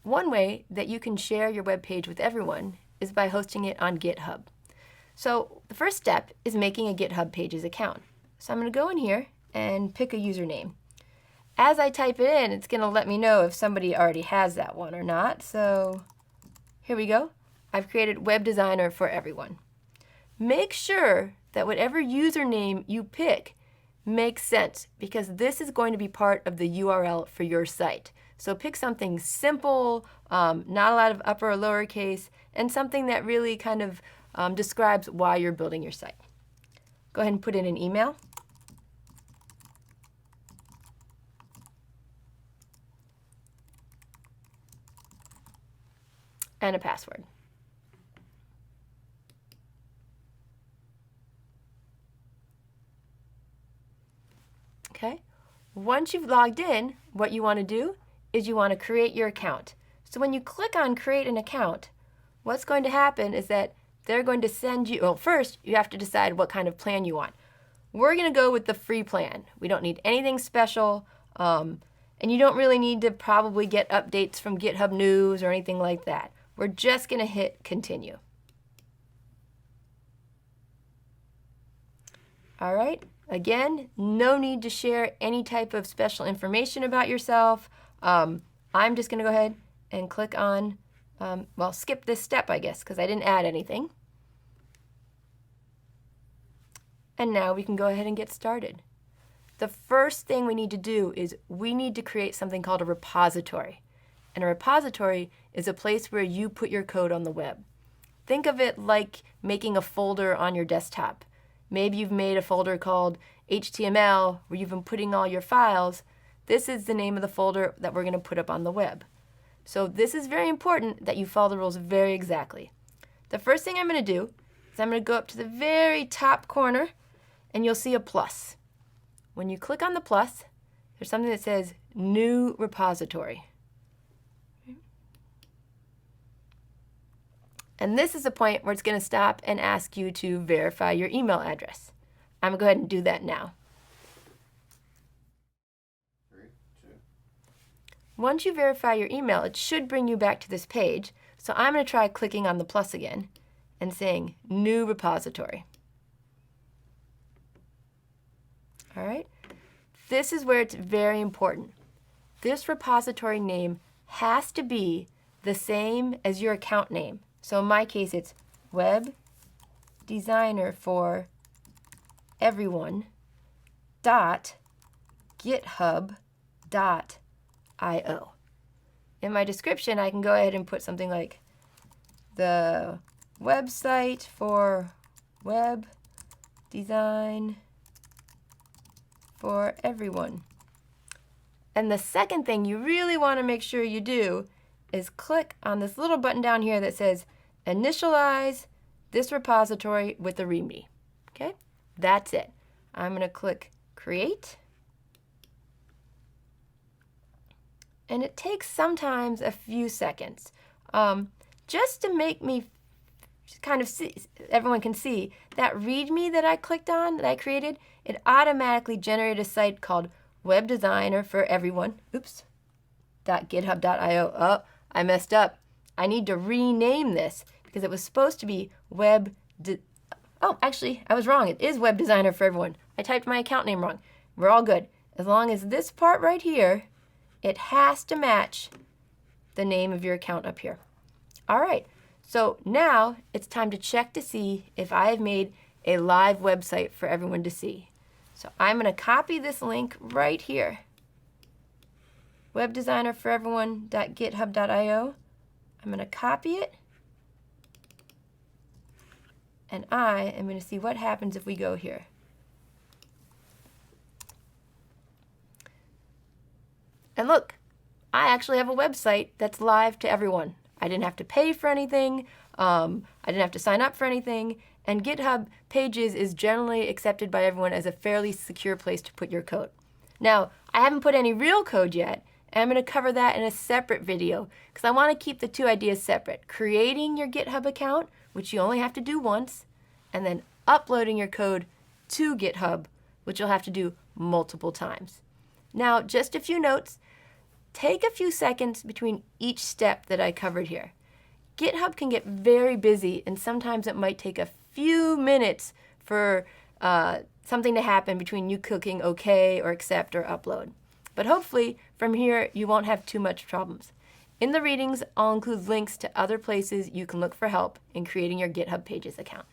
one way that you can share your web page with everyone is by hosting it on GitHub. So the first step is making a GitHub Pages account. So I'm going to go in here and pick a username. As I type it in, it's going to let me know if somebody already has that one or not. So here we go. I've created Web Designer for Everyone. Make sure that whatever username you pick makes sense, because this is going to be part of the URL for your site. So pick something simple, not a lot of upper or lowercase, and something that really kind of describes why you're building your site. Go ahead and put in an email. And a password. Okay. Once you've logged in, what you want to do is you want to create your account. So when you click on Create an Account, what's going to happen is that they're going to send you, well, first you have to decide what kind of plan you want. We're going to go with the free plan. We don't need anything special, and you don't really need to probably get updates from GitHub News or anything like that. We're just going to hit Continue. All right. Again, no need to share any type of special information about yourself. I'm just going to go ahead and click on, well, skip this step, I guess, because I didn't add anything. And now we can go ahead and get started. The first thing we need to do is we need to create something called a repository. And a repository is a place where you put your code on the web. Think of it like making a folder on your desktop. Maybe you've made a folder called HTML where you've been putting all your files. This is the name of the folder that we're going to put up on the web. So this is very important that you follow the rules very exactly. The first thing I'm going to do is I'm going to go up to the very top corner and you'll see a plus. When you click on the plus, there's something that says New Repository. And this is the point where it's going to stop and ask you to verify your email address. I'm going to go ahead and do that now. 3, 2. Once you verify your email, it should bring you back to this page. So I'm going to try clicking on the plus again and saying New Repository. All right. This is where it's very important. This repository name has to be the same as your account name. So in my case, it's Web Designer for Everyone .github.io. In my description, I can go ahead and put something like the website for web design for everyone. And the second thing you really want to make sure you do is click on this little button down here that says initialize this repository with the README. Okay, that's it. I'm going to click create. And it takes sometimes a few seconds just to make me kind of see, everyone can see that README that I clicked on, that I created, it automatically generated a site called Web Designer for Everyone. Oops. .github.io. Oh, I messed up. I need to rename this because it was supposed to be oh, actually, I was wrong. It is Web Designer for Everyone. I typed my account name wrong. We're all good. As long as this part right here, it has to match the name of your account up here. All right. So now it's time to check to see if I have made a live website for everyone to see. So I'm going to copy this link right here. webdesignerforeveryone.github.io. I'm going to copy it. And I am going to see what happens if we go here. And look, I actually have a website that's live to everyone. I didn't have to pay for anything. I didn't have to sign up for anything. And GitHub Pages is generally accepted by everyone as a fairly secure place to put your code. Now, I haven't put any real code yet, and I'm going to cover that in a separate video because I want to keep the two ideas separate. Creating your GitHub account, which you only have to do once, and then uploading your code to GitHub, which you'll have to do multiple times. Now, just a few notes. take a few seconds between each step that I covered here. GitHub can get very busy, and sometimes it might take a few minutes for something to happen between you clicking OK or accept or upload. But hopefully, from here, you won't have too much problems. In the readings, I'll include links to other places you can look for help in creating your GitHub Pages account.